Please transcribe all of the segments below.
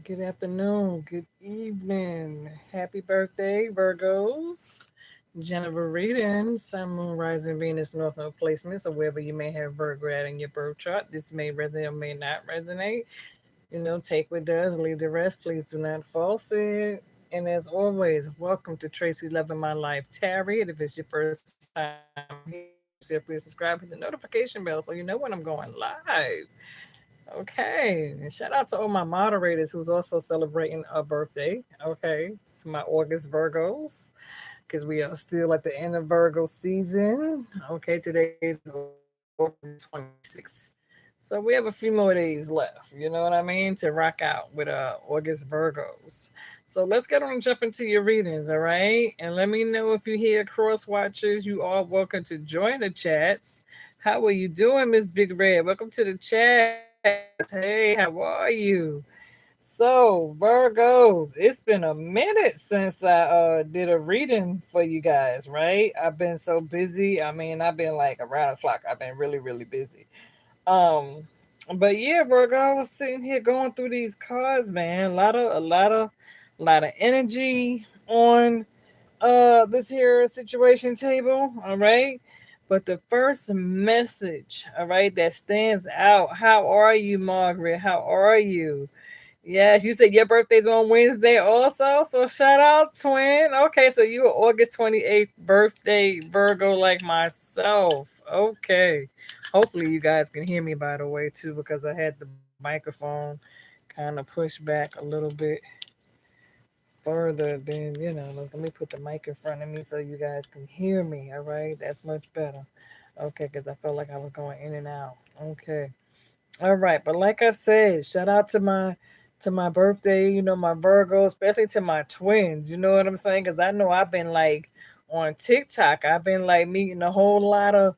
Good afternoon, good evening. Happy birthday, Virgos. Jennifer reading, Sun, Moon, Rising, Venus, North Node placements, or wherever you may have Virgo at in your birth chart. This may resonate or may not resonate. Take what does, leave the rest. Please do not false it. And as always, welcome to Tracy Loving My Life Tarot. If it's your first time here, feel free to subscribe, hit the notification bell so you know when I'm going live. Okay, and shout out to all my moderators who's also celebrating a birthday. Okay, to my August Virgos, because we are still at the end of Virgo season. Okay, today is August 26th. So we have a few more days left, you know what I mean, to rock out with August Virgos. So let's get on and jump into your readings, all right? And let me know if you hear cross watchers. You are welcome to join the chats. How are you doing, Miss Big Red? Welcome to the chats. Hey, how are you? So, Virgos, it's been a minute since I did a reading for you guys, right? I've been so busy. I mean, I've been like around the clock. I've been really, really busy. Um, but yeah, Virgo, I was sitting here going through these cards, man. A lot of energy on this here situation table, all right? But the first message, all right, that stands out. How are you, Margaret? How are you? Yes, you said your birthday's on Wednesday also. So shout out, twin. Okay, so you are August 28th birthday Virgo like myself. Okay. Hopefully you guys can hear me by the way too, because I had the microphone kind of pushed back a little bit further than, let me put the mic in front of me so you guys can hear me. All right. That's much better. Okay, because I felt like I was going in and out. Okay. All right, but like I said, shout out to my birthday, my Virgo, especially to my twins. You know what I'm saying? Because I know I've been like on TikTok, I've been like meeting a whole lot of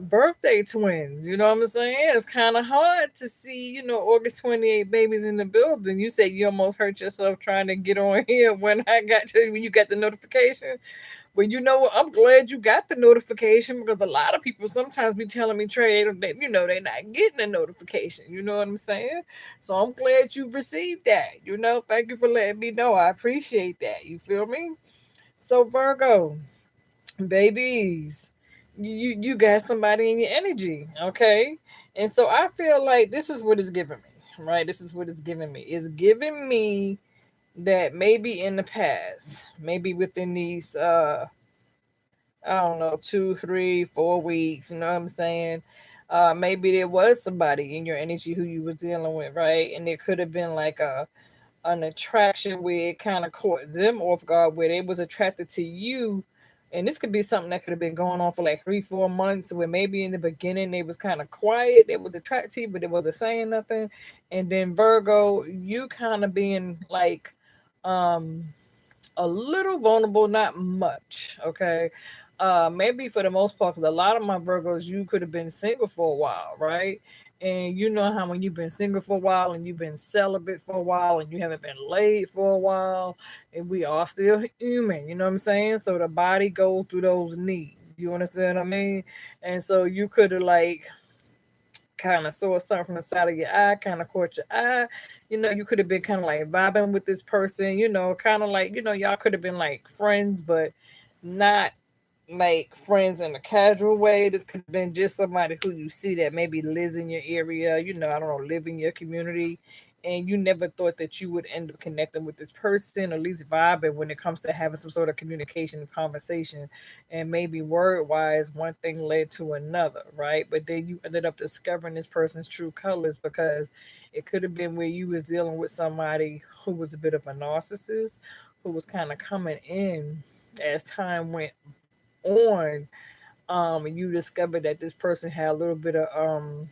birthday twins. You know what I'm saying? It's kind of hard to see, August 28th babies in the building. You said you almost hurt yourself trying to get on here when you got the notification. But you know what? I'm glad you got the notification because a lot of people sometimes be telling me, Trey, they're not getting the notification. You know what I'm saying? So I'm glad you received that. Thank you for letting me know. I appreciate that. You feel me? So Virgo, babies, you got somebody in your energy, okay? And so I feel like this is what it's giving me, right? This is what it's giving me. It's giving me that maybe in the past, maybe within these I don't know, 2, 3, 4 weeks, you know what I'm saying? Maybe there was somebody in your energy who you was dealing with, right? And it could have been like an attraction where it kind of caught them off guard, where they was attracted to you. And this could be something that could have been going on for like 3, 4 months, where maybe in the beginning they was kind of quiet, they was attracted to you, but they wasn't saying nothing. And then Virgo, you kind of being like um a little vulnerable, not much. Okay. Maybe for the most part, because a lot of my Virgos, you could have been single for a while, right? And you know how when you've been single for a while and you've been celibate for a while and you haven't been laid for a while, and we are still human, you know what I'm saying? So the body goes through those needs. You understand what I mean? And so you could have like kind of saw something from the side of your eye, kind of caught your eye. You could have been kind of like vibing with this person, kind of like, y'all could have been like friends, but not like friends in a casual way. This could have been just somebody who you see that maybe lives in your area, I don't know, live in your community. And you never thought that you would end up connecting with this person, or at least vibing when it comes to having some sort of communication and conversation. And maybe word wise, one thing led to another, right? But then you ended up discovering this person's true colors because it could have been where you was dealing with somebody who was a bit of a narcissist, who was kind of coming in as time went on. And you discovered that this person had a little bit of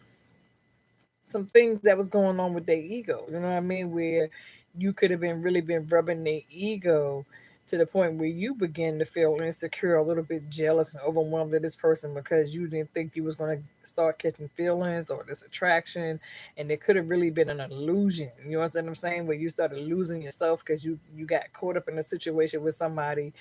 some things that was going on with their ego. You know what I mean? Where you could have been really been rubbing their ego to the point where you begin to feel insecure, a little bit jealous and overwhelmed of this person because you didn't think you was going to start catching feelings or this attraction, and it could have really been an illusion. You know what I'm saying? Where you started losing yourself because you got caught up in a situation with somebody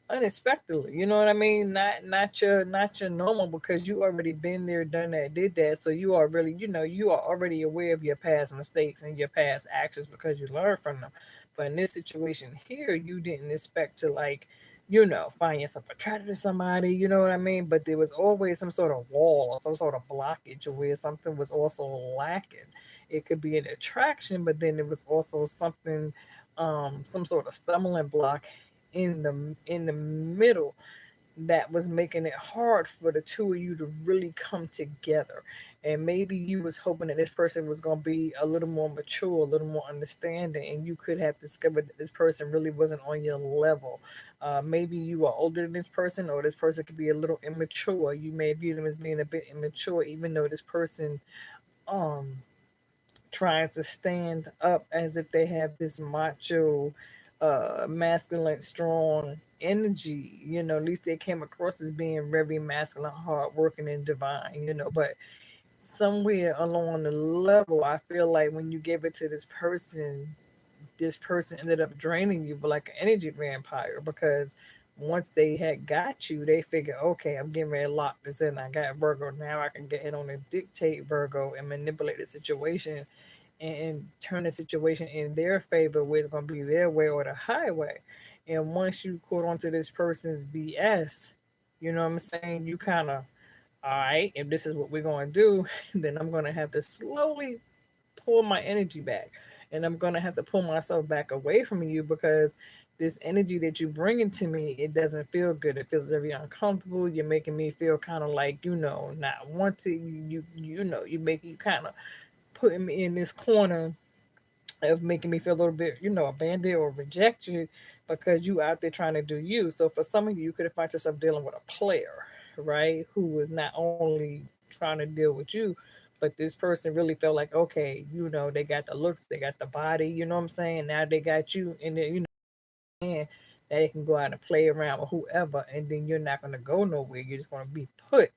unexpectedly. You know what I mean? Not your normal, because you already been there, done that, did that. So you are really, you are already aware of your past mistakes and your past actions because you learned from them. But in this situation here, you didn't expect to, like, find yourself attracted to somebody, you know what I mean? But there was always some sort of wall or some sort of blockage where something was also lacking. It could be an attraction, but then there was also something, some sort of stumbling block in the middle that was making it hard for the two of you to really come together. And maybe you was hoping that this person was going to be a little more mature, a little more understanding, and you could have discovered that this person really wasn't on your level. Maybe you are older than this person, or this person could be a little immature. You may view them as being a bit immature, even though this person um tries to stand up as if they have this macho, masculine, strong energy. At least they came across as being very masculine, hardworking, and divine. But somewhere along the level, I feel like when you gave it to this person ended up draining you, but like an energy vampire, because once they had got you, they figured, okay, I'm getting ready to lock this in. I got Virgo. Now I can get in on and dictate Virgo and manipulate the situation and turn the situation in their favor, where it's going to be their way or the highway. And once you caught onto this person's BS, you know what I'm saying? You kind of, all right, if this is what we're going to do, then I'm going to have to slowly pull my energy back. And I'm going to have to pull myself back away from you, because this energy that you bring into me, it doesn't feel good. It feels very uncomfortable. You're making me feel kind of like, not wanting you make you kind of putting me in this corner of making me feel a little bit, abandoned or reject you, because you out there trying to do you. So for some of you, you could have found yourself dealing with a player, right? Who was not only trying to deal with you, but this person really felt like, okay, they got the looks, they got the body, you know what I'm saying? Now they got you, and then, that they can go out and play around with whoever, and then you're not going to go nowhere. You're just going to be put.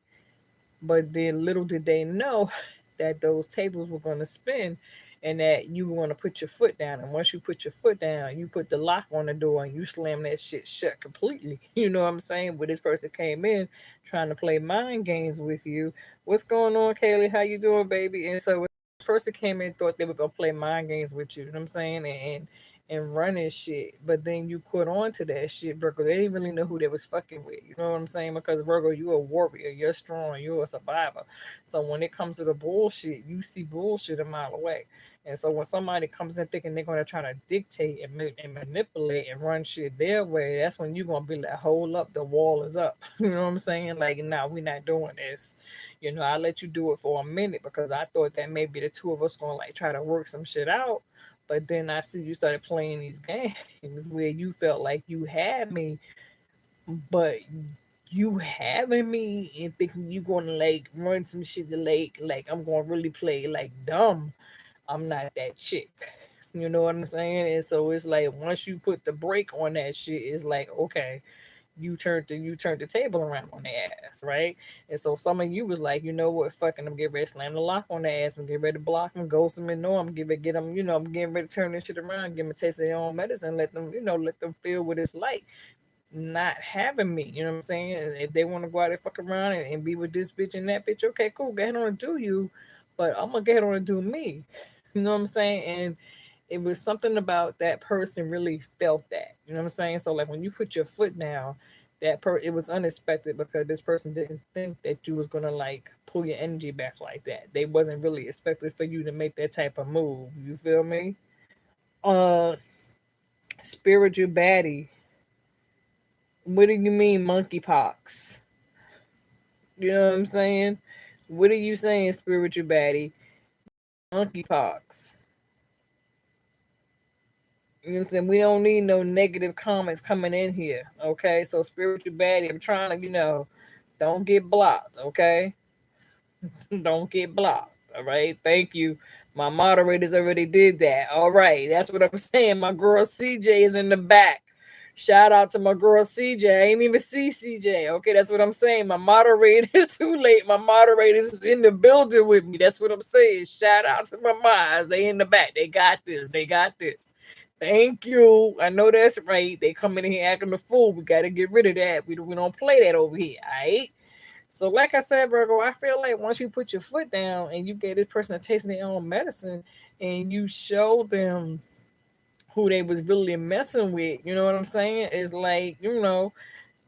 But then little did they know that those tables were going to spin, and that you were going to put your foot down. And once you put your foot down, you put the lock on the door and you slam that shit shut completely. You know what I'm saying? Where this person came in trying to play mind games with you. What's going on, Kaylee? How you doing, baby? And so this person came in, thought they were going to play mind games with you. You know what I'm saying? And running shit. But then you caught on to that shit, Virgo. They didn't really know who they was fucking with. You know what I'm saying? Because Virgo, you're a warrior, you're strong, you're a survivor. So when it comes to the bullshit, you see bullshit a mile away. And so when somebody comes in thinking they're gonna try to dictate and manipulate and run shit their way, that's when you're gonna be like, hold up, the wall is up. You know what I'm saying? Like, nah, we're not doing this. I let you do it for a minute because I thought that maybe the two of us gonna like try to work some shit out. But then I see you started playing these games where you felt like you had me, but you having me and thinking you gonna like run some shit to like I'm gonna really play like dumb. I'm not that chick. You know what I'm saying? And so it's like once you put the brake on that shit, it's like, okay, you turned the table around on the ass, right? And so some of you was like, you know what, fucking, I'm getting ready to slam the lock on the ass. I'm getting ready to block them, ghost them, and know I'm getting get them. I'm getting ready to turn this shit around, give them a taste of their own medicine, let them, let them feel what it's like not having me. You know what I'm saying? If they want to go out and fuck around and be with this bitch and that bitch, okay, cool, go ahead on and do you. But I'm gonna go ahead on and do me. You know what I'm saying? And it was something about that person really felt that. You know what I'm saying? So like when you put your foot down, it was unexpected because this person didn't think that you was gonna like pull your energy back like that. They wasn't really expected for you to make that type of move. You feel me? Uh, spiritual baddie. What do you mean monkeypox? You know what I'm saying? What are you saying, spiritual baddie? Monkeypox. You know what I'm saying? We don't need no negative comments coming in here. Okay. So spiritual baddie, I'm trying to, don't get blocked. Okay. Don't get blocked. All right. Thank you. My moderators already did that. All right. That's what I'm saying. My girl CJ is in the back. Shout out to my girl CJ. I ain't even see CJ. Okay, that's what I'm saying. My moderator is too late. My moderators is in the building with me. That's what I'm saying. Shout out to my mods. They in the back. They got this. They got this. Thank you. I know that's right. They come in here acting a fool. We got to get rid of that. We don't play that over here, all right? So, like I said, Virgo, I feel like once you put your foot down and you get this person a taste of their own medicine and you show them who they was really messing with, you know what I'm saying? It's like,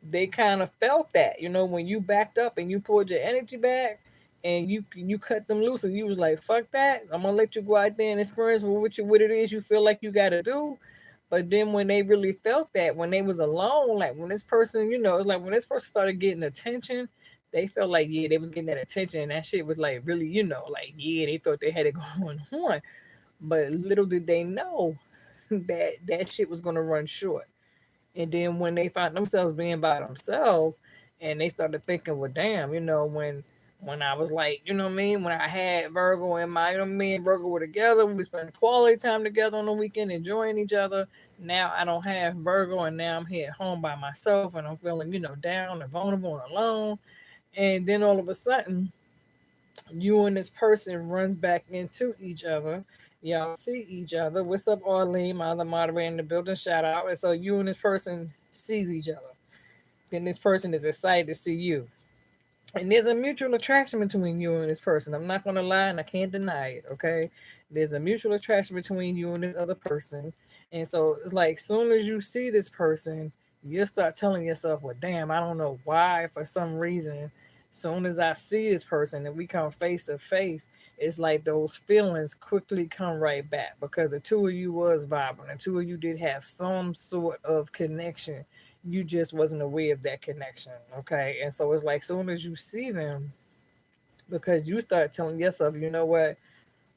they kind of felt that, when you backed up and you pulled your energy back and you cut them loose and you was like, fuck that. I'm gonna let you go out there and experience what it is you feel like you gotta do. But then when they really felt that, when they was alone, like when this person, it's like when this person started getting attention, they felt like, yeah, they was getting that attention and that shit was like really, like, yeah, they thought they had it going on. But little did they know that that shit was gonna run short. And then when they found themselves being by themselves and they started thinking, well, damn, when I was like, you know what I mean? When I had Virgo and me and Virgo were together, we spent quality time together on the weekend, enjoying each other. Now I don't have Virgo and now I'm here at home by myself and I'm feeling, down and vulnerable and alone. And then all of a sudden, you and this person runs back into each other. Y'all see each other. What's up, Arlene, my other moderator in the building? Shout out. And so you and this person sees each other. Then this person is excited to see you. And there's a mutual attraction between you and this person. I'm not gonna lie and I can't deny it, okay? There's a mutual attraction between you and this other person. And so it's like soon as you see this person, you'll start telling yourself, well, damn, I don't know why, for some reason, soon as I see this person and we come face to face, it's like those feelings quickly come right back because the two of you was vibing. The two of you did have some sort of connection. You just wasn't aware of that connection, okay? And so it's like soon as you see them, because you start telling yourself, you know what,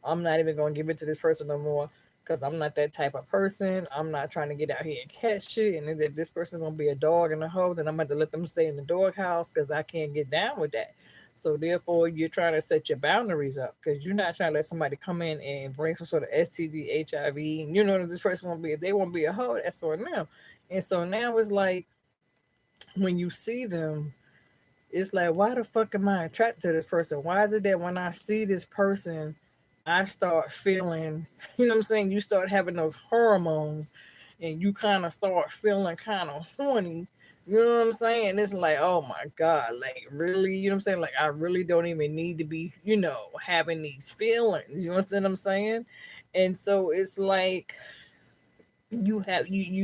I'm not even gonna give it to this person no more because I'm not that type of person. I'm not trying to get out here and catch shit. And if this person's gonna be a dog in the hole, then I'm gonna have to let them stay in the doghouse because I can't get down with that. So therefore, you're trying to set your boundaries up because you're not trying to let somebody come in and bring some sort of STD, HIV. And you know this person won't be. If they won't be a hoe, that's on them. And so now it's like when you see them, it's like, why the fuck am I attracted to this person? Why is it that when I see this person, I start feeling, you know what I'm saying? You start having those hormones and you kind of start feeling kind of horny. You know what I'm saying? It's like, oh my God, like really, you know what I'm saying? Like, I really don't even need to be, having these feelings. You understand what I'm saying? And so it's like, you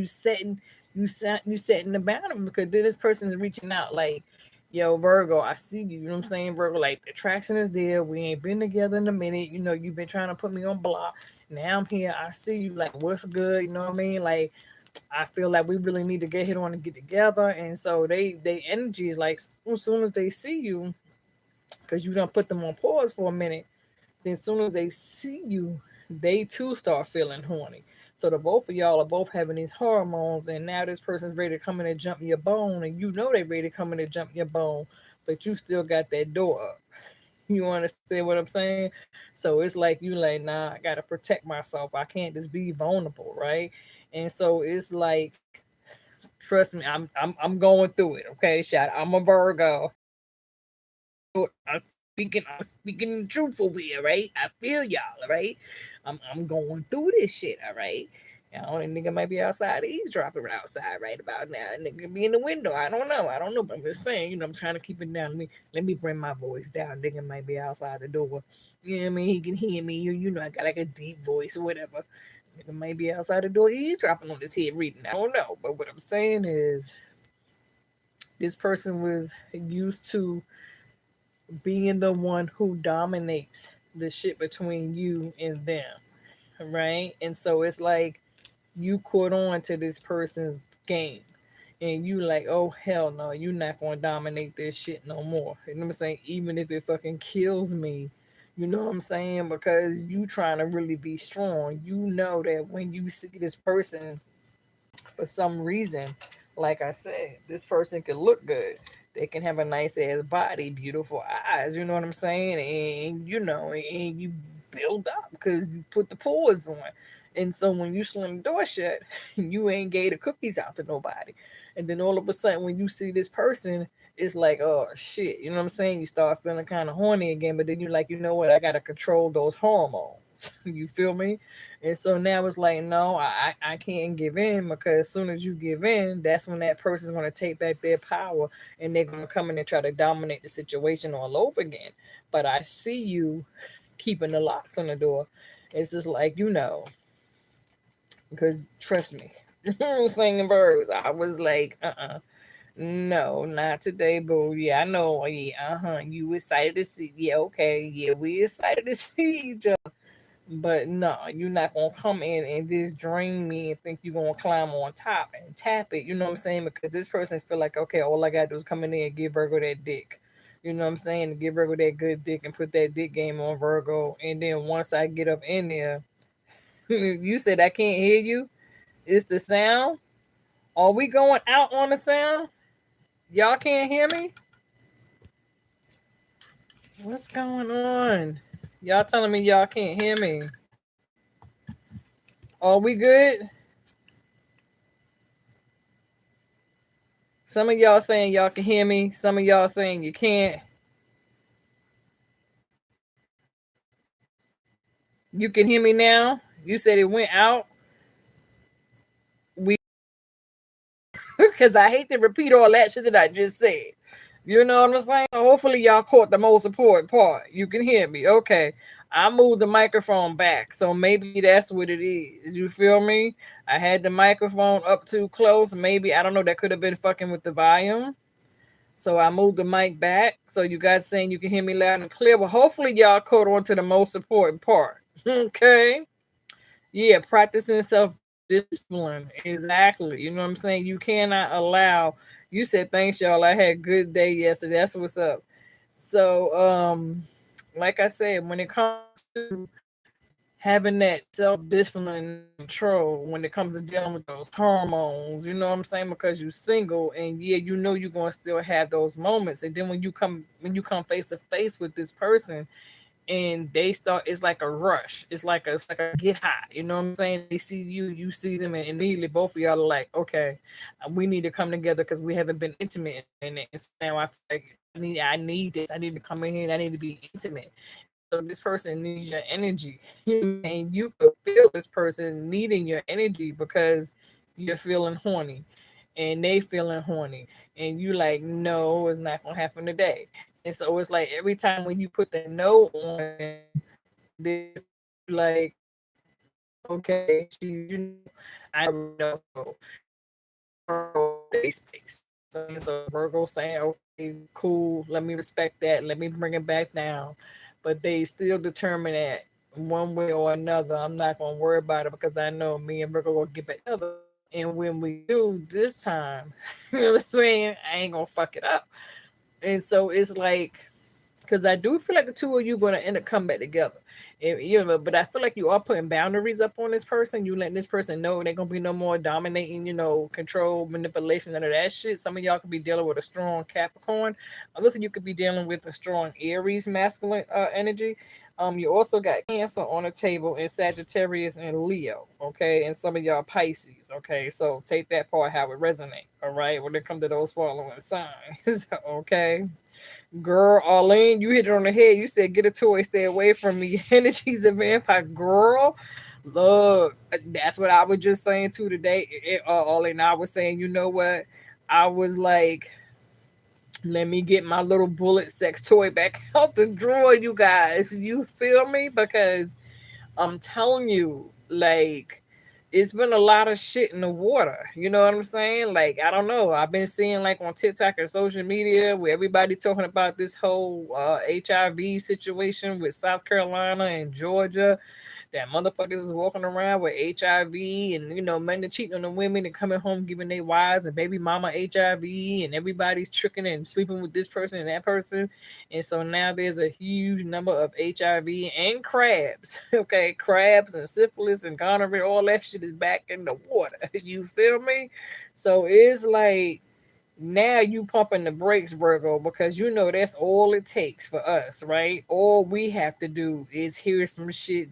setting the boundary because then this person is reaching out like, yo, Virgo, I see you. You know what I'm saying, Virgo? Like the attraction is there. We ain't been together in a minute. You've been trying to put me on block. Now I'm here. I see you. Like, what's good? You know what I mean? Like, I feel like we really need to get hit on and get together. And so they energy is like as soon as they see you, because you don't put them on pause for a minute, then as soon as they see you, they too start feeling horny. So the both of y'all are both having these hormones, and now this person's ready to come in and jump your bone, and you know they ready to come in and jump your bone, but you still got that door up. You understand what I'm saying? So it's like you like, nah, I gotta protect myself. I can't just be vulnerable, right? And so it's like, trust me, I'm going through it. Okay, shout. I'm a Virgo. I'm speaking the truth over here, right? I feel y'all, right? I'm going through this shit, all right. A nigga might be outside eavesdropping outside right about now. A nigga be in the window. I don't know. But I'm just saying, I'm trying to keep it down. Let me bring my voice down. Nigga might be outside the door. You know what I mean? He can hear me. I got like a deep voice or whatever. Nigga might be outside the door eavesdropping on this head reading. I don't know. But what I'm saying is this person was used to being the one who dominates the shit between you and them, right? And so it's like you caught on to this person's game. And you like, oh hell no, you're not gonna dominate this shit no more. You know what I'm saying? Even if it fucking kills me, you know what I'm saying? Because you trying to really be strong. You know that when you see this person for some reason, like I said, this person can look good. They can have a nice ass body, beautiful eyes. You know what I'm saying? And and you build up because you put the pause on. And so when you slam the door shut, you ain't gave the cookies out to nobody. And then all of a sudden, when you see this person, it's like, oh shit, you know what I'm saying? You start feeling kind of horny again, but then you're like, you know what? I gotta control those hormones. You feel me? And so now it's like, no, I can't give in, because as soon as you give in, that's when that person's gonna take back their power, and they're gonna come in and try to dominate the situation all over again. But I see you keeping the locks on the door. It's just like, because trust me, singing birds, I was like, no, not today, boo. Yeah, I know. Yeah, You excited to see? Yeah, okay. Yeah, we excited to see each other. But no, you're not gonna come in and just drain me and think you're gonna climb on top and tap it. You know what I'm saying? Because this person feel like, okay, all I gotta do is come in there and give Virgo that dick. You know what I'm saying? Give Virgo that good dick and put that dick game on Virgo. And then once I get up in there, you said I can't hear you. It's the sound. Are we going out on the sound? Y'all can't hear me? What's going on? Y'all telling me y'all can't hear me. Are we good? Some of y'all saying y'all can hear me. Some of y'all saying you can't. You can hear me now. You said it went out. We because I hate to repeat all that shit that I just said. You know what I'm saying? Hopefully y'all caught the most important part. You can hear me. Okay. I moved the microphone back. So maybe that's what it is. You feel me? I had the microphone up too close. Maybe I don't know. That could have been fucking with the volume. So I moved the mic back. So you guys saying you can hear me loud and clear. But hopefully y'all caught on to the most important part. Okay. Yeah, practicing self discipline. Exactly. You know what I'm saying? You cannot allow. You said thanks, y'all. I had a good day yesterday. That's what's up. So, like I said, when it comes to having that self discipline control, when it comes to dealing with those hormones, you know what I'm saying? Because you're single, and yeah, you know you're gonna still have those moments. And then when you come face to face with this person, and they start, it's like a rush, it's like a get high, you know what I'm saying? They see you, you see them, and immediately both of y'all are like, okay, we need to come together because we haven't been intimate in it. And so now I feel like I need this, I need to come in here and I need to be intimate. So this person needs your energy, and you could feel this person needing your energy because you're feeling horny, and they feeling horny, and you like, no, it's not gonna happen today. And so it's like every time when you put the no on, they like, okay, I know Virgo space. So Virgo saying, okay, cool, let me respect that, let me bring it back down. But they still determine that one way or another. I'm not gonna worry about it because I know me and Virgo will get back together. And when we do this time, you know what I'm saying? I ain't gonna fuck it up. And so it's like, because I do feel like the two of you going to end up come back together. But I feel like you are putting boundaries up on this person. You letting this person know they're gonna be no more dominating, control, manipulation, none of that shit. Some of y'all could be dealing with a strong Capricorn. Others of you could be dealing with a strong Aries masculine energy. You also got Cancer on the table, and Sagittarius and Leo. Okay, and some of y'all Pisces. Okay, so take that part how it resonate. All right, when it comes to those following signs. Okay. Girl, Arlene, you hit it on the head. You said, get a toy, stay away from me. Energy's a vampire. Girl, look, that's what I was just saying too today. Arlene, I was saying, you know what? I was like, let me get my little bullet sex toy back out the drawer, you guys. You feel me? Because I'm telling you, like, it's been a lot of shit in the water. You know what I'm saying? Like, I don't know. I've been seeing like on TikTok and social media where everybody talking about this whole HIV situation with South Carolina and Georgia, that motherfuckers is walking around with HIV, and men are cheating on the women and coming home giving their wives and baby mama HIV, and everybody's tricking and sleeping with this person and that person. And so now there's a huge number of HIV and crabs. Okay, crabs and syphilis and gonorrhea, all that shit is back in the water. You feel me? So it's like, now you pumping the brakes, Virgo, because that's all it takes for us, right? All we have to do is hear some shit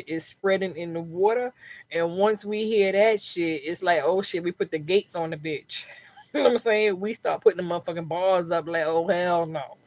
is spreading in the water. And once we hear that shit, it's like, oh shit, we put the gates on the bitch. You know what I'm saying? We start putting the motherfucking bars up like, oh hell no.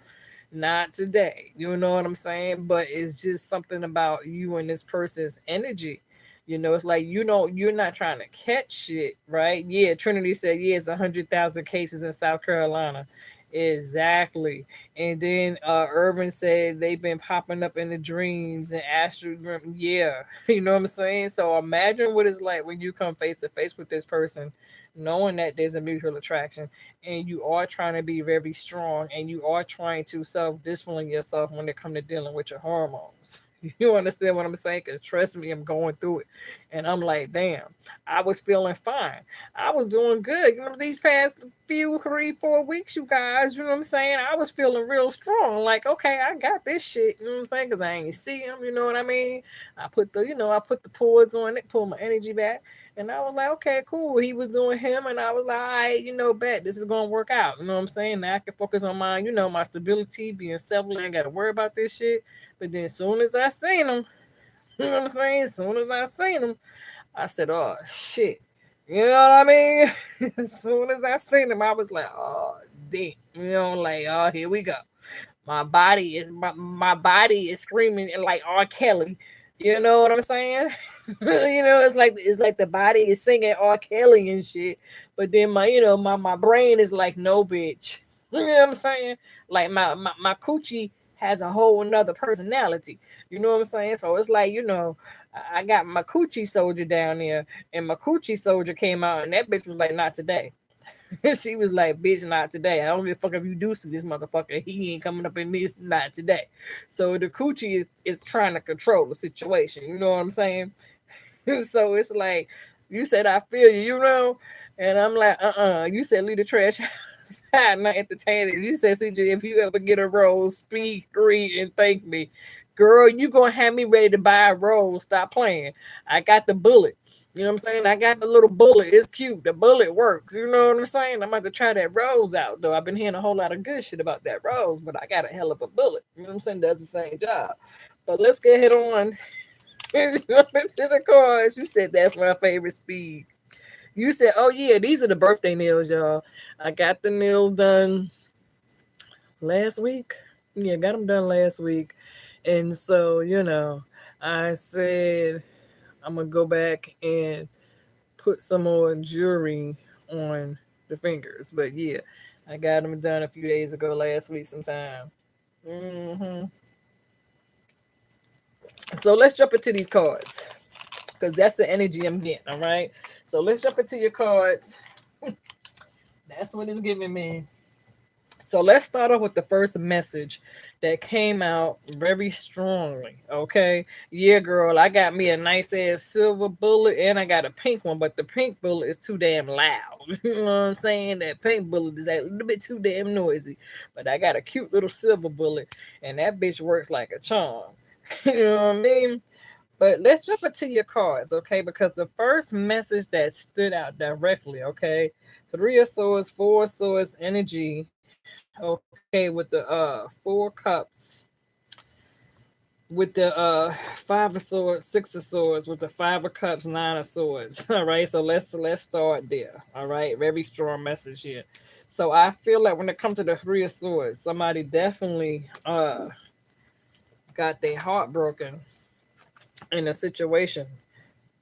Not today. You know what I'm saying? But it's just something about you and this person's energy. It's like you're not trying to catch shit, right? Yeah, Trinity said, yeah, it's 100,000 cases in South Carolina. Exactly. And then Urban said they've been popping up in the dreams and astral dream. Yeah. You know what I'm saying? So imagine what it's like when you come face to face with this person, knowing that there's a mutual attraction, and you are trying to be very strong, and you are trying to self-discipline yourself when it comes to dealing with your hormones. You understand what I'm saying? Because trust me, I'm going through it. And I'm like, damn, I was feeling fine. I was doing good. These past few, 3, 4 weeks, you guys, you know what I'm saying? I was feeling real strong. Like, okay, I got this shit. You know what I'm saying? Because I ain't see him. You know what I mean? I put the pause on it, pull my energy back. And I was like, okay, cool. He was doing him, and I was like, all right, bet this is gonna work out. You know what I'm saying? Now I can focus on my stability, being settled. I ain't gotta worry about this shit. But then, as soon as I seen him, you know what I'm saying? As soon as I seen him, I said, oh shit. You know what I mean? As soon as I seen him, I was like, oh damn. Like, oh, here we go. My body is screaming like R. Kelly. You know what I'm saying? It's like the body is singing R. Kelly and shit, but then my brain is like, no, bitch. You know what I'm saying? Like my coochie has a whole another personality. You know what I'm saying? So it's like, I got my coochie soldier down there, and my coochie soldier came out, and that bitch was like, not today. She was like, bitch, not today. I don't give a fuck if you do see this motherfucker. He ain't coming up in this, not today. So the coochie is trying to control the situation. You know what I'm saying? So it's like, you said, I feel you, And I'm like, You said, leave the trash outside, not entertain it. You said, CJ, if you ever get a rose, speak, read, and thank me. Girl, you gonna have me ready to buy a rose. Stop playing. I got the bullet. You know what I'm saying? I got the little bullet. It's cute. The bullet works. You know what I'm saying? I'm about to try that rose out, though. I've been hearing a whole lot of good shit about that rose, but I got a hell of a bullet. You know what I'm saying? Does the same job. But let's get head on jump into the cards. You said that's my favorite speed. You said, oh yeah, these are the birthday nails, y'all. I got the nails done last week. Yeah, got them done last week. And so, I said I'm gonna go back and put some more jewelry on the fingers. But yeah, I got them done a few days ago, last week sometime. hmm So let's jump into these cards because that's the energy I'm getting. All right. So let's jump into your cards. That's what it's giving me. So let's start off with the first message that came out very strongly. Okay. Yeah, girl, I got me a nice ass silver bullet and I got a pink one, but the pink bullet is too damn loud. You know what I'm saying? That pink bullet is a little bit too damn noisy. But I got a cute little silver bullet and that bitch works like a charm. You know what I mean? But let's jump into your cards, okay? Because the first message that stood out directly, okay? Three of Swords, Four of Swords energy, okay, with the Four Cups, with the Five of Swords, Six of Swords, with the Five of Cups, Nine of Swords. All right, so let's start there. All right, very strong message here. So I feel like when it comes to the Three of Swords, somebody definitely got their heart broken in a situation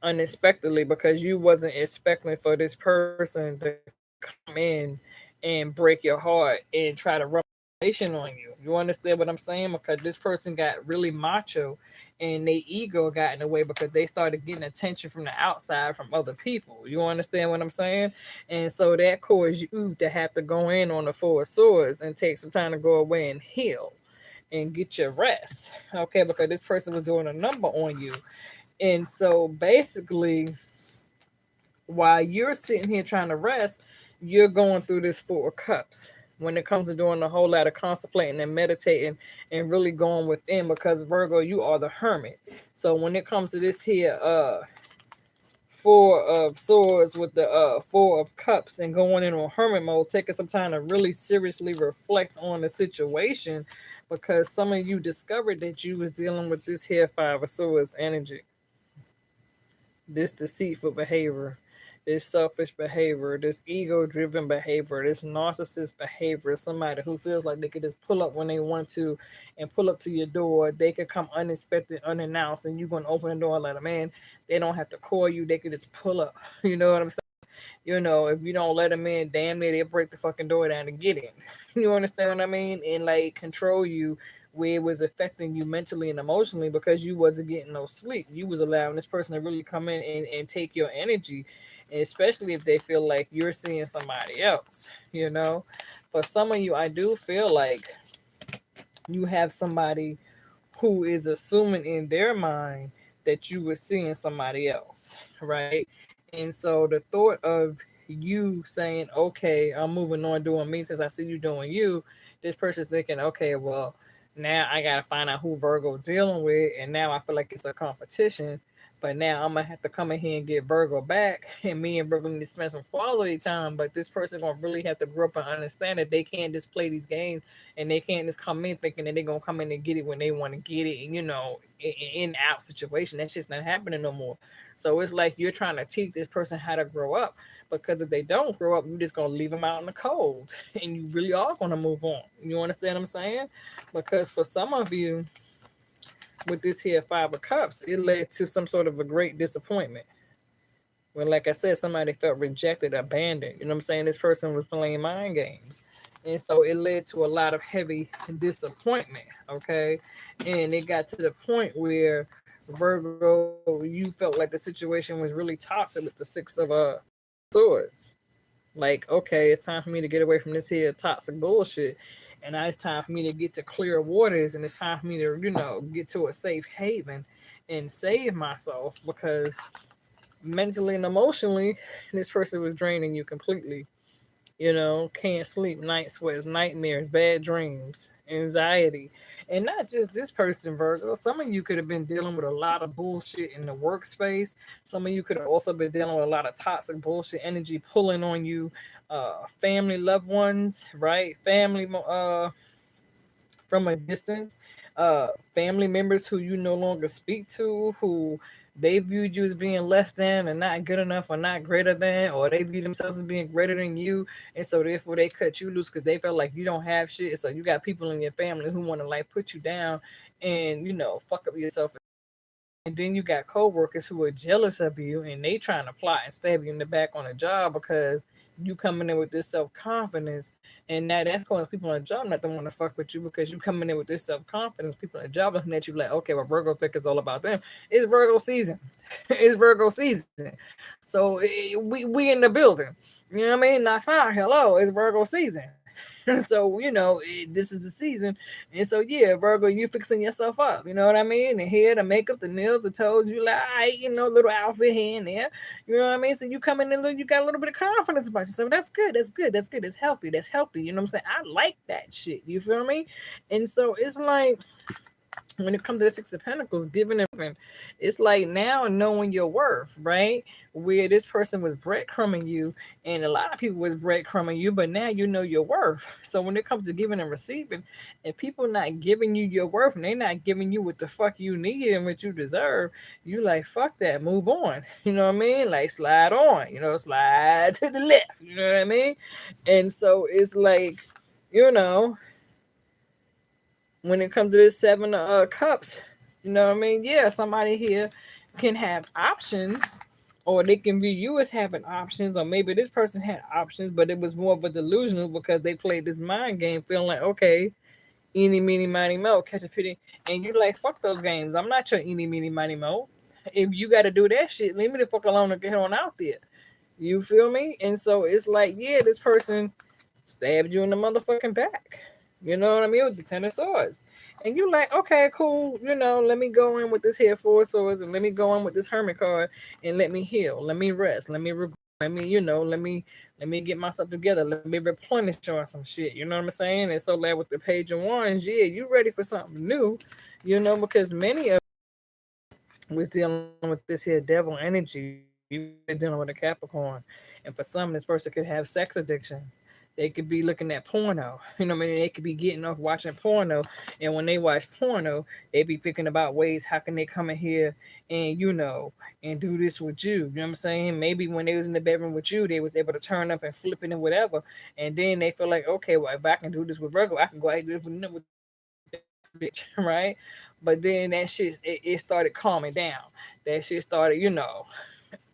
unexpectedly because you wasn't expecting for this person to come in and break your heart and try to run on you. You understand what I'm saying? Because this person got really macho and their ego got in the way because they started getting attention from the outside from other people. You understand what I'm saying? And so that caused you to have to go in on the Four of Swords and take some time to go away and heal and get your rest. Okay, because this person was doing a number on you. And so basically, while you're sitting here trying to rest, you're going through this Four of Cups when it comes to doing a whole lot of contemplating and meditating and really going within because Virgo, you are the hermit. So when it comes to this here Four of Swords with the Four of Cups and going in on hermit mode, taking some time to really seriously reflect on the situation because some of you discovered that you was dealing with this here Five of Swords energy, this deceitful behavior. this selfish behavior, this ego driven behavior, this narcissist behavior, somebody who feels like they could just pull up when they want to and pull up to your door. They could come unexpected, unannounced, and you're going to open the door and let them in. They don't have to call you, they could just pull up. You know what I'm saying? If you don't let them in, damn near they'll break the fucking door down to get in. You understand what I mean? And like control you where it was affecting you mentally and emotionally because you wasn't getting no sleep. You was allowing this person to really come in and take your energy, and especially if they feel like you're seeing somebody else. For some of you, I do feel like you have somebody who is assuming in their mind that you were seeing somebody else, right? And so the thought of you saying, okay, I'm moving on doing me since I see you doing you, this person's thinking, okay, well, now I got to find out who Virgo dealing with. And now I feel like it's a competition. But now I'm going to have to come in here and get Virgo back. And me and Virgo need to spend some quality time. But this person going to really have to grow up and understand that they can't just play these games and they can't just come in thinking that they're gonna come in and get it when they want to get it, and in out situation. That's just not happening no more. So it's like you're trying to teach this person how to grow up, because if they don't grow up, you're just gonna leave them out in the cold, and you really are gonna move on. You understand what I'm saying? Because for some of you, with this here Five of Cups, it led to some sort of a great disappointment. Well, like I said, somebody felt rejected, abandoned. You know what I'm saying? This person was playing mind games. And so it led to a lot of heavy disappointment. Okay. And it got to the point where Virgo, you felt like the situation was really toxic with the Six of Swords. Like, okay, it's time for me to get away from this here toxic bullshit. And now it's time for me to get to clear waters, and it's time for me to, get to a safe haven and save myself, because mentally and emotionally, this person was draining you completely. Can't sleep, night sweats, nightmares, bad dreams, anxiety. And not just this person, Virgo. Some of you could have been dealing with a lot of bullshit in the workspace. Some of you could have also been dealing with a lot of toxic bullshit energy pulling on you. Family, loved ones, right? Family, from a distance, family members who you no longer speak to, who they viewed you as being less than and not good enough or not greater than, or they view themselves as being greater than you, and so therefore they cut you loose because they felt like you don't have shit. So you got people in your family who want to like put you down and fuck up yourself. And then you got coworkers who are jealous of you and they trying to plot and stab you in the back on a job because you coming in with this self confidence. And now that's causing people on the job not to want to fuck with you because you coming in with this self confidence. People on the job looking at you like, okay, well, Virgo think it's all about them. It's Virgo season. It's Virgo season. So we in the building. You know what I mean? Knock knock. Hello, it's Virgo season. So this is the season, and so yeah, Virgo, you fixing yourself up. You know what I mean? The hair, the makeup, the nails, the toes. You like, little outfit here and there. You know what I mean? So you coming in, you got a little bit of confidence about yourself. That's good. That's good. That's good. That's healthy. That's healthy. You know what I'm saying? I like that shit. You feel me? And so it's like, when it comes to the Six of Pentacles, giving them, it's like now knowing your worth, right? Where this person was breadcrumbing you, and a lot of people was breadcrumbing you, but now you know your worth. So when it comes to giving and receiving, and people not giving you your worth, and they not giving you what the fuck you need and what you deserve, you like, fuck that, move on. You know what I mean? Like, slide on, slide to the left. You know what I mean? And so it's like, you know, when it comes to this Seven of Cups, you know what I mean? Yeah, somebody here can have options, or they can view you as having options, or maybe this person had options, but it was more of a delusional because they played this mind game, feeling like, okay, eeny, meeny, miny, mo, catch a pity. And you're like, fuck those games. I'm not your eeny, meeny, miny, mo. If you got to do that shit, leave me the fuck alone and get on out there. You feel me? And so it's like, yeah, this person stabbed you in the motherfucking back. You know what I mean? With the Ten of Swords. And you like, okay, cool. Let me go in with this here Four of Swords, and let me go in with this Hermit card, and let me heal. Let me rest. let me, let me get myself together. Let me replenish on some shit. You know what I'm saying? And so like with the Page of Wands, yeah, you ready for something new, because many of was dealing with this here devil energy. You dealing with a Capricorn, and for some, this person could have sex addiction. They could be looking at porno. You know what I mean? They could be getting off watching porno. And when they watch porno, they be thinking about ways how can they come in here and, and do this with you. You know what I'm saying? Maybe when they was in the bedroom with you, they was able to turn up and flip it and whatever. And then they feel like, okay, well, if I can do this with Virgo, I can go out and do this with that bitch, right? But then that shit, it started calming down. That shit started,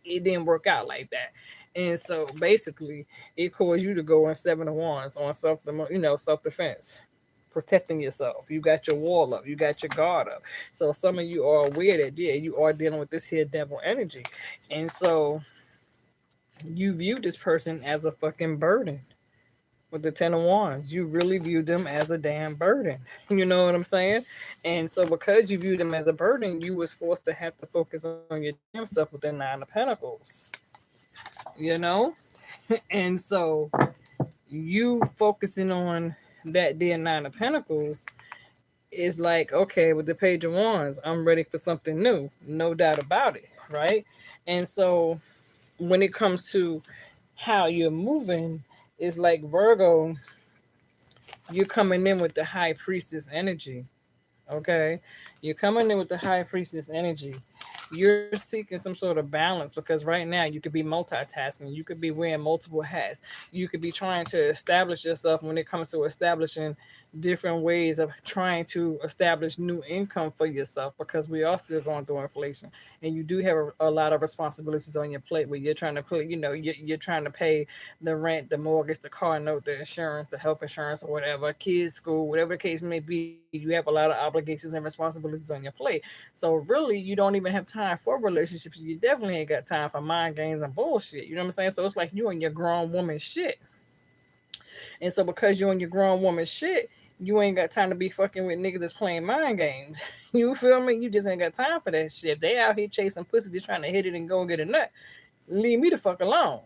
it didn't work out like that. And so basically, it caused you to go on 7 of Wands on self defense, protecting yourself. You got your wall up, you got your guard up. So some of you are aware that yeah, you are dealing with this here devil energy, and so you view this person as a fucking burden. With the 10 of Wands, you really view them as a damn burden. You know what I'm saying? And so because you view them as a burden, you was forced to have to focus on your damn self with the 9 of Pentacles. You know? And so you focusing on that dear 9 of Pentacles is like, okay, with the Page of Wands, I'm ready for something new. No doubt about it, right? And so when it comes to how you're moving, it's like Virgo, you're coming in with the High Priestess energy. Okay, you're coming in with the High Priestess energy. You're seeking some sort of balance because right now you could be multitasking, you could be wearing multiple hats, you could be trying to establish yourself when it comes to establishing different ways of trying to establish new income for yourself, because we are still going through inflation, and you do have a lot of responsibilities on your plate where you're trying to put, you're trying to pay the rent, the mortgage, the car note, the insurance, the health insurance, or whatever, kids school, whatever the case may be. You have a lot of obligations and responsibilities on your plate. So really, you don't even have time for relationships. You definitely ain't got time for mind games and bullshit. You know what I'm saying? So it's like you and your grown woman shit. And so because you and your grown woman shit, you ain't got time to be fucking with niggas that's playing mind games. You feel me? You just ain't got time for that shit. They out here chasing pussy, just trying to hit it and go and get a nut. Leave me the fuck alone.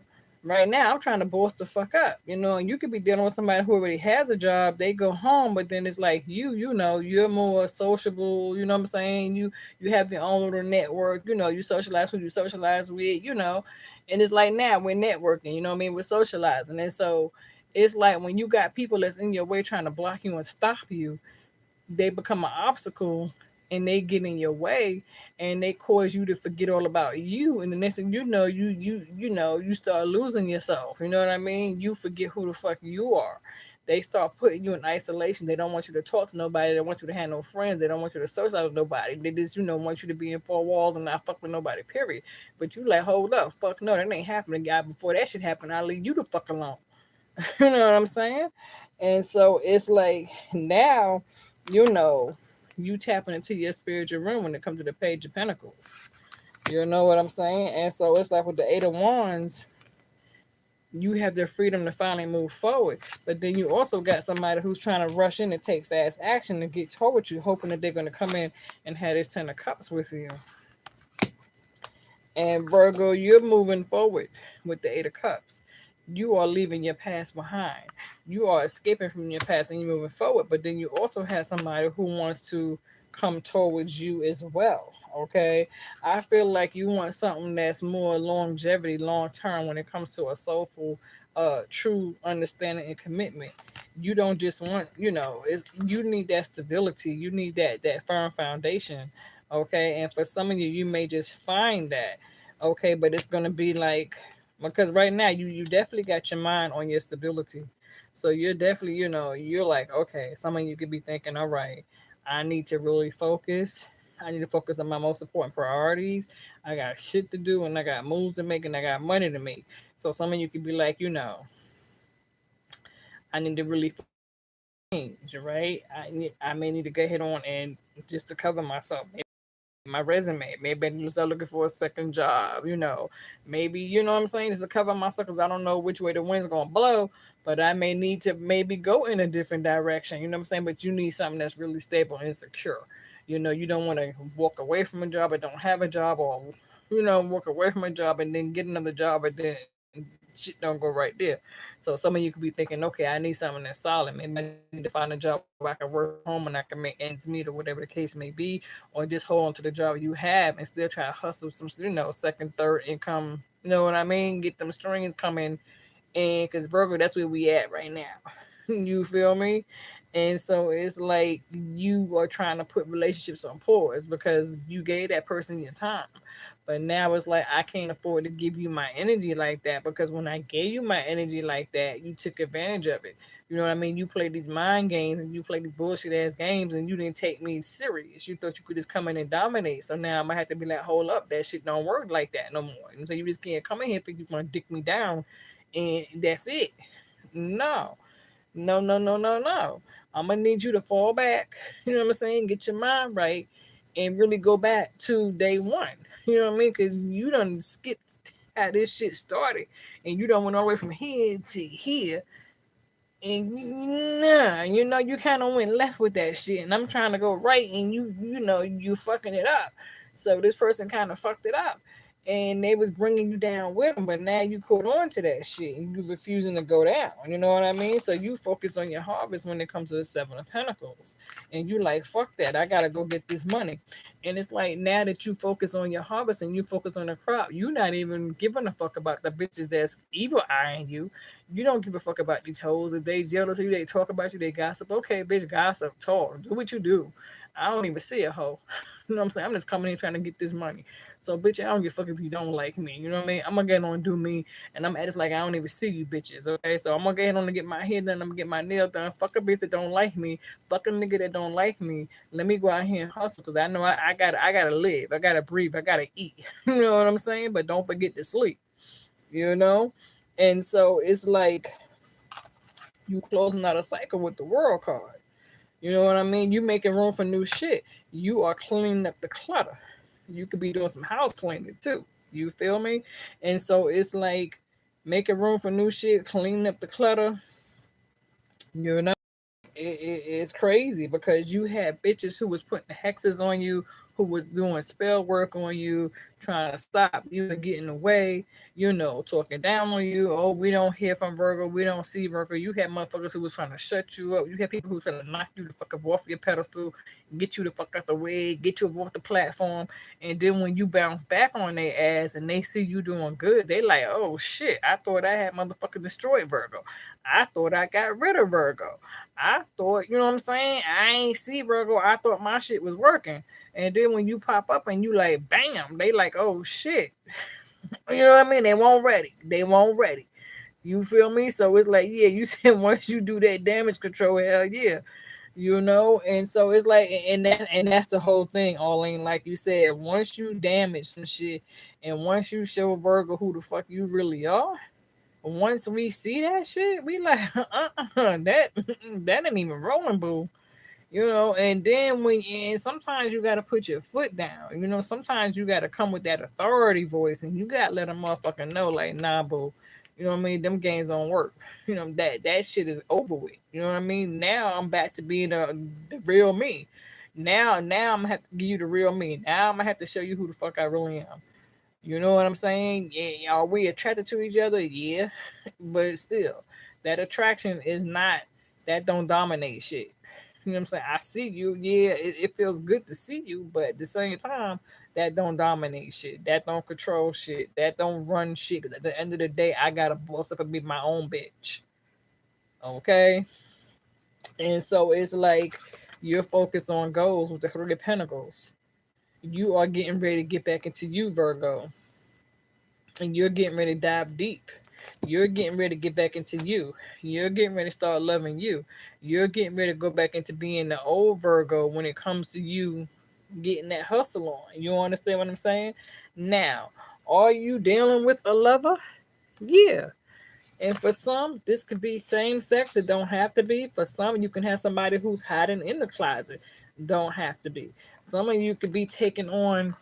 Right now, I'm trying to boss the fuck up, and you could be dealing with somebody who already has a job. They go home, but then it's like you're more sociable. You know what I'm saying? You have your own little network. You socialize who you socialize with. And it's like now we're networking. You know what I mean? We're socializing, and so it's like when you got people that's in your way trying to block you and stop you, they become an obstacle and they get in your way and they cause you to forget all about you, and the next thing you know, you start losing yourself. You know what I mean? You forget who the fuck you are. They start putting you in isolation. They don't want you to talk to nobody. They don't want you to have no friends. They don't want you to socialize with nobody. They just want you to be in 4 walls and not fuck with nobody, period. But you like, hold up, fuck no, that ain't happening, guy. Before that shit happened, I'll leave you the fuck alone. You know what I'm saying? And so it's like now, you know, you tapping into your spiritual realm when it comes to the Page of Pentacles. You know what I'm saying? And so it's like with the 8 of Wands, you have the freedom to finally move forward. But then you also got somebody who's trying to rush in and take fast action to get toward you, hoping that they're going to come in and have this 10 of Cups with you. And Virgo, you're moving forward with the 8 of Cups. You are leaving your past behind. You are escaping from your past and you're moving forward. But then you also have somebody who wants to come towards you as well. Okay. I feel like you want something that's more longevity, long term when it comes to a soulful, true understanding and commitment. You don't just want, you need that stability. You need that firm foundation. Okay. And for some of you, you may just find that. Okay, but it's gonna be like, because right now you definitely got your mind on your stability. So you're definitely, you're like, okay, some of you could be thinking, all right, I need to really focus. I need to focus on my most important priorities. I got shit to do and I got moves to make and I got money to make. So some of you could be like, I need to really focus on some things, right? I may need to go ahead on and just to cover myself. My resume. Maybe I need to start looking for a second job. Maybe, you know what I'm saying, just to cover myself because I don't know which way the wind's going to blow, but I may need to maybe go in a different direction. You know what I'm saying? But you need something that's really stable and secure. You don't want to walk away from a job and don't have a job, or, walk away from a job and then get another job and then shit don't go right there. So some of you could be thinking, okay, I need something that's solid. Maybe I need to find a job where I can work from home and I can make ends meet or whatever the case may be, or just hold on to the job you have and still try to hustle some, second, third income. You know what I mean? Get them strings coming And because Virgo, that's where we at right now. You feel me? And so it's like you are trying to put relationships on pause because you gave that person your time. But now it's like I can't afford to give you my energy like that because when I gave you my energy like that, you took advantage of it. You know what I mean? You played these mind games and you played these bullshit ass games and you didn't take me serious. You thought you could just come in and dominate. So now I'm gonna have to be like, hold up, that shit don't work like that no more. And so you just can't come in here think you're gonna dick me down and that's it. No. No, no, no, no, no. I'm gonna need you to fall back. You know what I'm saying? Get your mind right, and really go back to day one. You know what I mean? Because you done skipped how this shit started, and you done went all the way from here to here, and nah, you know you kind of went left with that shit, and I'm trying to go right, and you fucking it up. So this person kind of fucked it up, and they was bringing you down with them, but now you caught on to that shit, and you refusing to go down. You know what I mean? So you focus on your harvest when it comes to the Seven of Pentacles, and you like fuck that, I gotta go get this money, and it's like now that you focus on your harvest and you focus on the crop, you not even giving a fuck about the bitches that's evil eyeing you. You don't give a fuck about these hoes. If they jealous of you, they talk about you, they gossip. Okay, bitch, gossip, talk, do what you do. I don't even see a hoe. You know what I'm saying? I'm just coming in trying to get this money. So, bitch, I don't give a fuck if you don't like me. You know what I mean? I'm gonna get on and do me, and I'm at it like I don't even see you bitches. Okay, so I'm gonna get on to get my hair done. I'm gonna get my nail done. Fuck a bitch that don't like me. Fuck a nigga that don't like me. Let me go out here and hustle because I know I gotta live. I gotta breathe. I gotta eat. You know what I'm saying? But don't forget to sleep. You know, and so it's like you closing out a cycle with the world card. You know what I mean? You making room for new shit. You are cleaning up the clutter. You could be doing some house cleaning too. You feel me? And so it's like making room for new shit, cleaning up the clutter. You know, it's crazy because you had bitches who was putting hexes on you, who was doing spell work on you, trying to stop you and get in the way, talking down on you. Oh, we don't hear from Virgo, we don't see Virgo. You had motherfuckers who was trying to shut you up. You had people who trying to knock you the fuck up off your pedestal, get you the fuck out the way, get you off the platform. And then when you bounce back on their ass and they see you doing good, they like, oh shit, I thought I had motherfucking destroyed Virgo. I thought I got rid of Virgo. I thought, you know what I'm saying? I ain't see Virgo. I thought my shit was working. And then when you pop up and you like, bam, they like, oh shit. You know what I mean? They won't ready. They won't ready. You feel me? So it's like, yeah, you said once you do that damage control, hell yeah. And so it's like, and that's the whole thing, Arlene. Like you said, once you damage some shit, and once you show Virgo who the fuck you really are, once we see that shit, we like, that ain't even rolling, boo. And then and sometimes you gotta put your foot down. Sometimes you gotta come with that authority voice, and you gotta let a motherfucker know, like, nah, boo. You know what I mean? Them games don't work. That shit is over with. You know what I mean? Now I'm back to being the real me. Now I'm gonna have to give you the real me. Now I'm gonna have to show you who the fuck I really am. You know what I'm saying? Yeah, are we attracted to each other? Yeah, but still, that attraction is not, that don't dominate shit. You know what I'm saying? I see you. Yeah, it feels good to see you, but at the same time, that don't dominate shit. That don't control shit. That don't run shit. 'Cause at the end of the day, I gotta boss up and be my own bitch. Okay, and so it's like you're focused on goals with the Three of Pentacles. You are getting ready to get back into you, Virgo, and you're getting ready to dive deep. You're getting ready to get back into you. You're getting ready to start loving you. You're getting ready to go back into being the old Virgo when it comes to you getting that hustle on. You understand what I'm saying? Now, are you dealing with a lover? Yeah. And for some, this could be same sex. It don't have to be. For some, you can have somebody who's hiding in the closet. Don't have to be. Some of you could be taking on,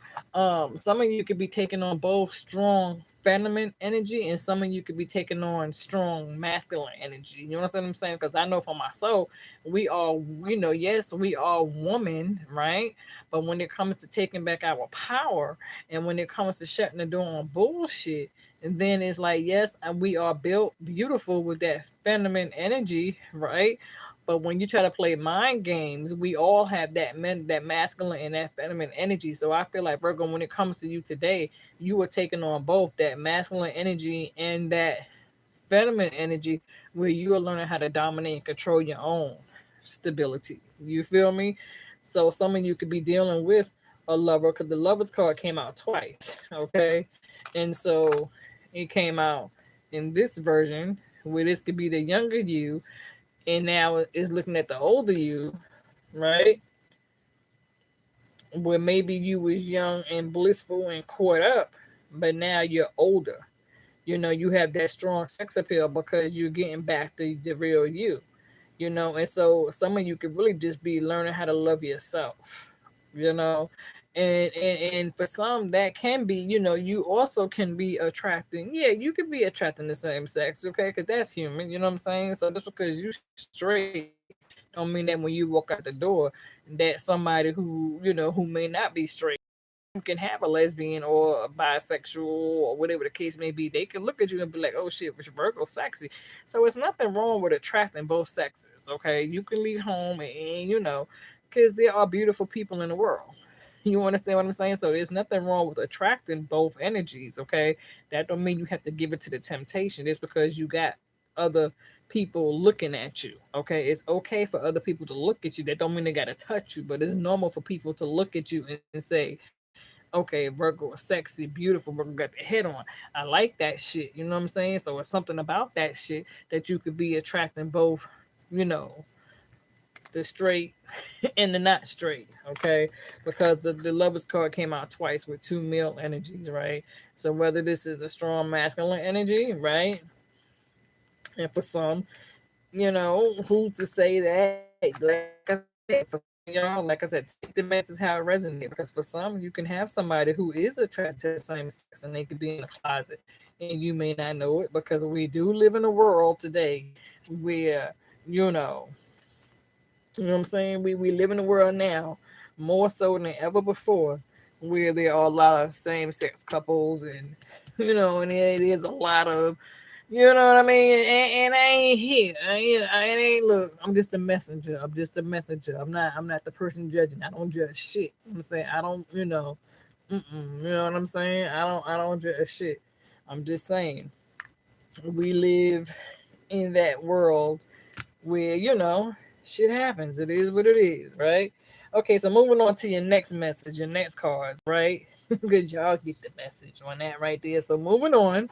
some of you could be taking on both strong feminine energy, and some of you could be taking on strong masculine energy. You know what I'm saying? Because I know for myself, we all, yes, we are women, right? But when it comes to taking back our power, and when it comes to shutting the door on bullshit, and then it's like, yes, and we are built beautiful with that feminine energy, right? But when you try to play mind games, we all have that masculine and that feminine energy. So I feel like, Virgo, when it comes to you today, you are taking on both that masculine energy and that feminine energy where you are learning how to dominate and control your own stability. You feel me? So some of you could be dealing with a lover because the lovers card came out twice. Okay. And so it came out in this version where this could be the younger you, and now it's looking at the older you, right? Where maybe you was young and blissful and caught up, but now you're older. You have that strong sex appeal because you're getting back the real you. And so some of you could really just be learning how to love yourself. you know and for some that can be, you also can be attracting, yeah, you could be attracting the same sex, okay, because that's human, you know what I'm saying? So just because you straight don't mean that when you walk out the door that somebody who may not be straight can have a lesbian or a bisexual or whatever the case may be. They can look at you and be like, "Oh shit, which Virgo sexy." So it's nothing wrong with attracting both sexes. Okay, you can leave home and because there are beautiful people in the world. You understand what I'm saying? So there's nothing wrong with attracting both energies. Okay, that don't mean you have to give it to the temptation. It's because you got other people looking at you. Okay, it's okay for other people to look at you. That don't mean they gotta touch you, but it's normal for people to look at you and say, okay, Virgo is sexy, beautiful, Virgo got the head on. I like that shit. You know what I'm saying? So it's something about that shit that you could be attracting both, you know, the straight and the not straight, okay? Because the lovers card came out twice with two male energies, right? So whether this is a strong masculine energy, right? And for some, who's to say that? Like I said, for some of y'all, like I said, take the message how it resonates. Because for some, you can have somebody who is attracted to the same sex and they could be in a closet and you may not know it because we do live in a world today where, you know, you know what I'm saying? We live in a world now more so than ever before where there are a lot of same sex couples and and it is a lot of you know what I mean? And I ain't here. I ain't look. I'm just a messenger. I'm just a messenger. I'm not the person judging. I don't judge shit. I'm saying I don't. You know what I'm saying? I don't judge shit. I'm just saying we live in that world where shit happens. It is what it is, right? Okay, so moving on to your next message, your next cards, right? Good, y'all get the message on that right there. So moving on.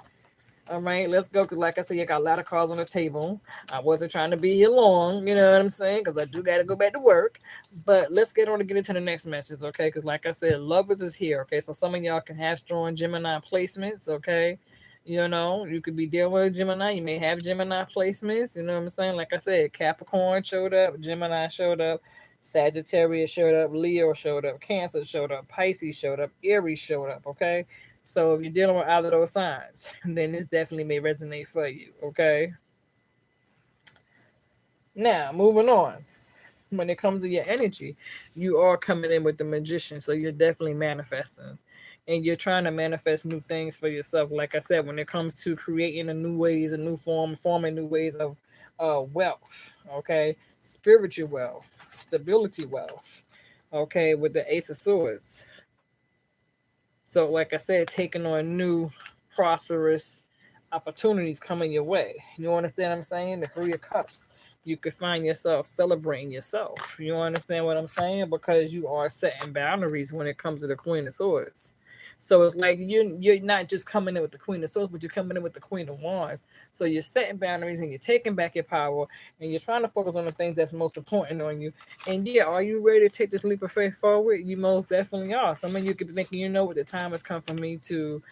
All right, let's go. Cause like I said, you got a lot of cards on the table. I wasn't trying to be here long, you know what I'm saying? Because I do got to go back to work. But let's get on to get into the next message, okay? Because like I said, lovers is here, okay? So some of y'all can have strong Gemini placements, okay? You could be dealing with Gemini. You may have Gemini placements. You know what I'm saying? Like I said, Capricorn showed up, Gemini showed up, Sagittarius showed up, Leo showed up, Cancer showed up, Pisces showed up, Aries showed up, okay? So if you're dealing with either of those signs, then this definitely may resonate for you, okay? Now, moving on. When it comes to your energy, you are coming in with the magician, so you're definitely manifesting. And you're trying to manifest new things for yourself. Like I said, when it comes to creating a new ways, a new form, forming new ways of wealth, okay? Spiritual wealth, stability wealth, okay? With the Ace of Swords. So, like I said, taking on new prosperous opportunities coming your way. You understand what I'm saying? The Three of Cups. You could find yourself celebrating yourself. You understand what I'm saying? Because you are setting boundaries when it comes to the Queen of Swords. So it's like you're not just coming in with the Queen of Swords, but you're coming in with the Queen of Wands. So you're setting boundaries and you're taking back your power and you're trying to focus on the things that's most important on you. And yeah, are you ready to take this leap of faith forward? You most definitely are. Some of you could be thinking, what the time has come for me to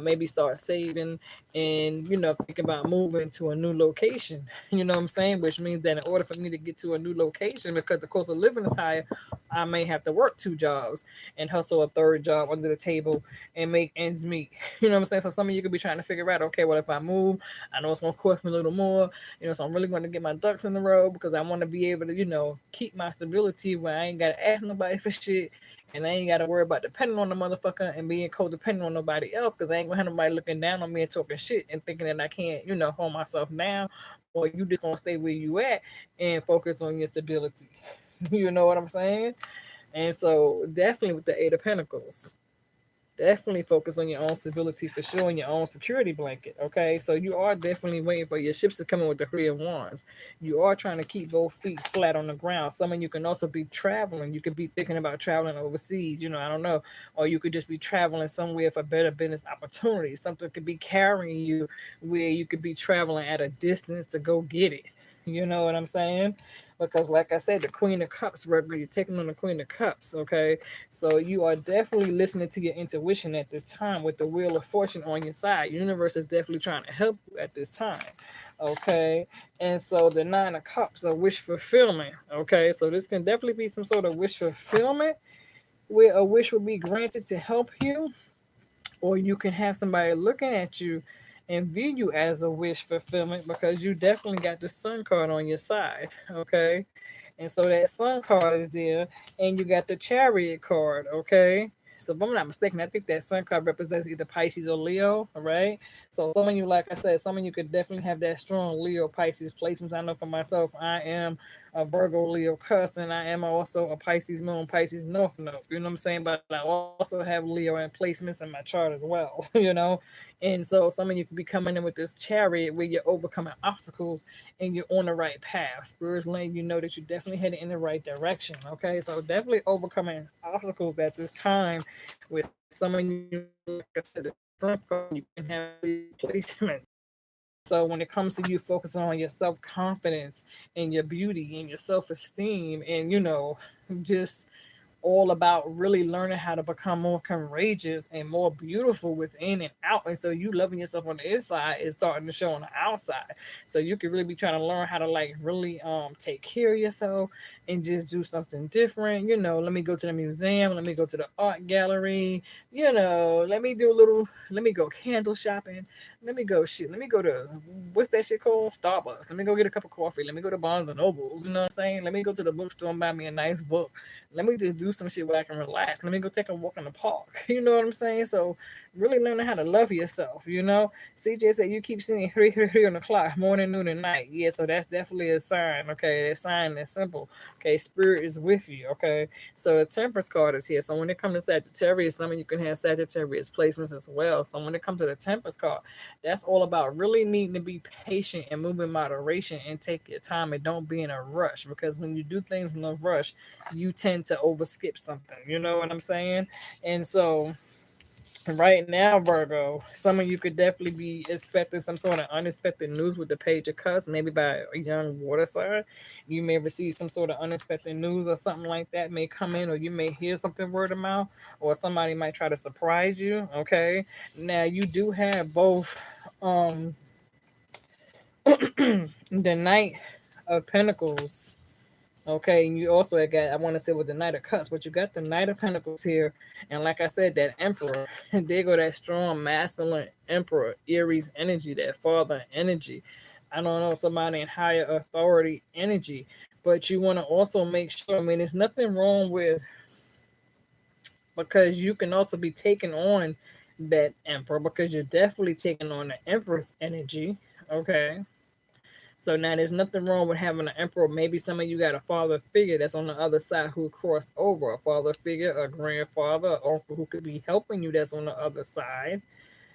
maybe start saving and, think about moving to a new location. You know what I'm saying? Which means that in order for me to get to a new location, because the cost of living is higher, I may have to work two jobs and hustle a third job under the table and make ends meet. You know what I'm saying? So some of you could be trying to figure out, okay, well, if I move, I know it's going to cost me a little more, so I'm really going to get my ducks in the row because I want to be able to, keep my stability where I ain't got to ask nobody for shit and I ain't got to worry about depending on the motherfucker and being codependent on nobody else because I ain't going to have nobody looking down on me and talking shit and thinking that I can't, hold myself down, or you just going to stay where you at and focus on your stability. You know what I'm saying? And so definitely with the Eight of Pentacles. definitely focus on your own stability for sure and your own security blanket. Okay, so you are definitely waiting for your ships to come in with the 3 of Wands. You are trying to keep both feet flat on the ground. Some of you can also be traveling. You could be thinking about traveling overseas. I don't know, or you could just be traveling somewhere for better business opportunities. Something could be carrying you where you could be traveling at a distance to go get it. You know what I'm saying? Because, like I said, the Queen of Cups, Virgo, you're taking on the Queen of Cups, okay? So you are definitely listening to your intuition at this time with the Wheel of Fortune on your side. Universe is definitely trying to help you at this time, okay? And so the Nine of Cups are wish fulfillment, okay? So this can definitely be some sort of wish fulfillment where a wish will be granted to help you, or you can have somebody looking at you and view you as a wish fulfillment because you definitely got the Sun card on your side, okay? And so that Sun card is there, and you got the Chariot card, okay? So if I'm not mistaken, I think that Sun card represents either Pisces or Leo, all right? So some of you, like I said, some of you could definitely have that strong Leo Pisces placements. I know for myself, I am a Virgo Leo cousin. I am also a Pisces Moon, Pisces North Node. You know what I'm saying? But I also have Leo and placements in my chart as well. And so some of you could be coming in with this chariot where you're overcoming obstacles and you're on the right path. Spirit's letting you know that you're definitely heading in the right direction. Okay, so definitely overcoming obstacles at this time. With some of you, like I said, the strength card, you can have Leo placement. And so when it comes to you focusing on your self confidence and your beauty and your self esteem, and just all about really learning how to become more courageous and more beautiful within and out. And so you loving yourself on the inside is starting to show on the outside. So you could really be trying to learn how to like really take care of yourself and just do something different. Let me go to the museum, let me go to the art gallery, let me do a little, let me go candle shopping, let me go to what's that shit called? Starbucks. Let me go get a cup of coffee. Let me go to Barnes and Nobles. You know what I'm saying? Let me go to the bookstore and buy me a nice book. Let me just do some shit where I can relax. Let me go take a walk in the park. You know what I'm saying? So really learning how to love yourself. CJ said you keep seeing 3 on the clock, morning, noon, and night. Yeah, so that's definitely a sign. Okay, that sign is simple. Okay, spirit is with you. Okay, so the Temperance card is here. So when it comes to Sagittarius, some of you can have Sagittarius placements as well. So when it comes to the Temperance card, that's all about really needing to be patient and move in moderation and take your time and don't be in a rush, because when you do things in a rush, you tend to overskip something. You know what I'm saying? And so right now, Virgo, some of you could definitely be expecting some sort of unexpected news with the Page of Cups, maybe by a young water sign. You may receive some sort of unexpected news or something like that may come in, or you may hear something word of mouth, or somebody might try to surprise you. Okay. Now you do have both um the Knight of Pentacles. Okay, and you also got, I want to say with the Knight of Cups, but you got the Knight of Pentacles here, and like I said, that Emperor, they go that strong masculine Emperor, Aries energy, that father energy. I don't know, somebody in higher authority energy, but you want to also make sure. I mean, there's nothing wrong with, because you can also be taking on that Emperor, because you're definitely taking on the Empress energy. Okay, so now there's nothing wrong with having an emperor. Maybe some of you got a father figure that's on the other side who crossed over, a father figure, a grandfather, an uncle who could be helping you that's on the other side.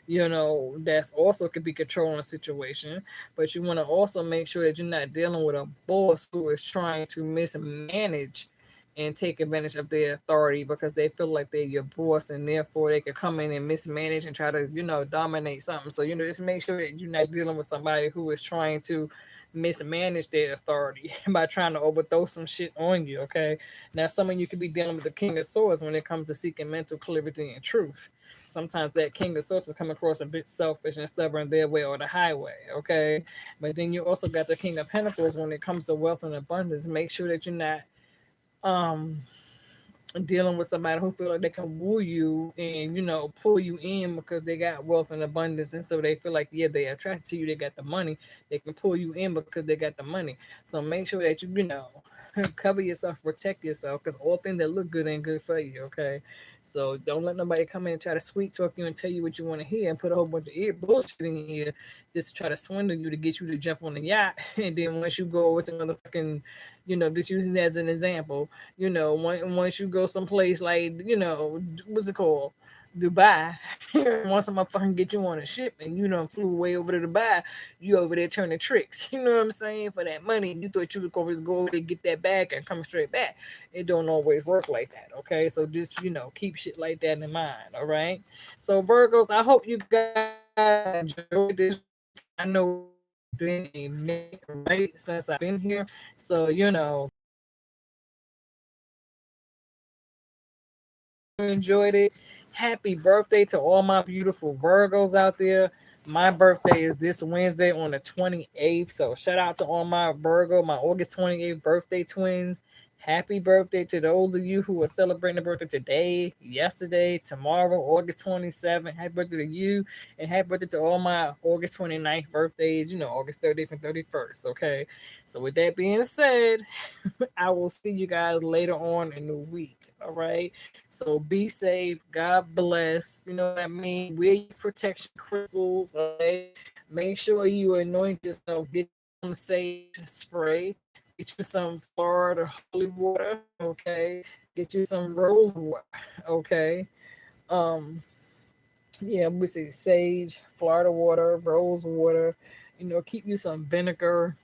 That's also could be controlling a situation. But you want to also make sure that you're not dealing with a boss who is trying to mismanage and take advantage of their authority because they feel like they're your boss, and therefore they could come in and mismanage and try to, dominate something. So, just make sure that you're not dealing with somebody who is trying to mismanage their authority by trying to overthrow some shit on you. Okay. Now, some of you could be dealing with the King of Swords when it comes to seeking mental clarity and truth. Sometimes that King of Swords will come across a bit selfish and stubborn their way or the highway. Okay. But then you also got the King of Pentacles when it comes to wealth and abundance. Make sure that you're not um dealing with somebody who feel like they can woo you and pull you in because they got wealth and abundance, and so they feel like, yeah, they attracted to you, they got the money, they can pull you in because they got the money. So make sure that you cover yourself, protect yourself, because all things that look good ain't good for you. Okay, so don't let nobody come in and try to sweet talk you and tell you what you want to hear and put a whole bunch of bullshit in your ear just to try to swindle you to get you to jump on the yacht. And then once you go with another fucking, just using it as an example, once you go someplace like, what's it called? Dubai. Once I'm fucking get you on a ship and you done flew way over to Dubai, you over there turning tricks. You know what I'm saying? For that money, you thought you could always go over there, get that back, and come straight back. It don't always work like that. Okay, so just keep shit like that in mind. All right. So Virgos, I hope you guys enjoyed this. I know it's been a minute, right, since I've been here. So enjoyed it. Happy birthday to all my beautiful Virgos out there. My birthday is this Wednesday on the 28th. So shout out to all my my August 28th birthday twins. Happy birthday to those of you who are celebrating the birthday today, yesterday, tomorrow, August 27th. Happy birthday to you. And happy birthday to all my August 29th birthdays, August 30th and 31st. Okay. So with that being said, I will see you guys later on in the week. All right. So be safe. God bless. You know what I mean? Wear your protection crystals. Okay. Make sure you anoint yourself. Get some sage spray. Get you some Florida holy water. Okay. Get you some rose water. Okay. Um. Yeah, we say sage, Florida water, rose water. Keep you some vinegar,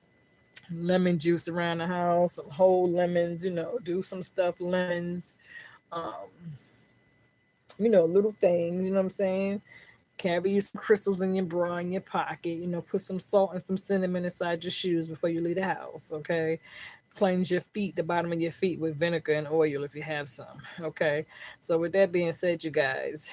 lemon juice around the house, some whole lemons, do some stuffed lemons, um, little things, you know what I'm saying? Carry you some crystals in your bra in your pocket, put some salt and some cinnamon inside your shoes before you leave the house, okay? Cleanse your feet, the bottom of your feet with vinegar and oil if you have some, okay? So with that being said, you guys,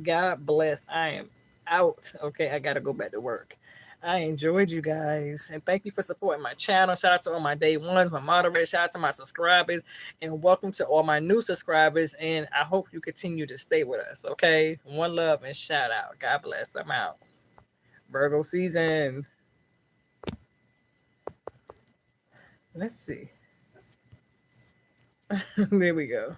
God bless. I am out. Okay, I gotta go back to work. I enjoyed you guys and thank you for supporting my channel. Shout out to all my day ones, my moderators, shout out to my subscribers, and welcome to all my new subscribers. And I hope you continue to stay with us. Okay, one love and shout out. God bless. I'm out. Virgo season. Let's see. There we go.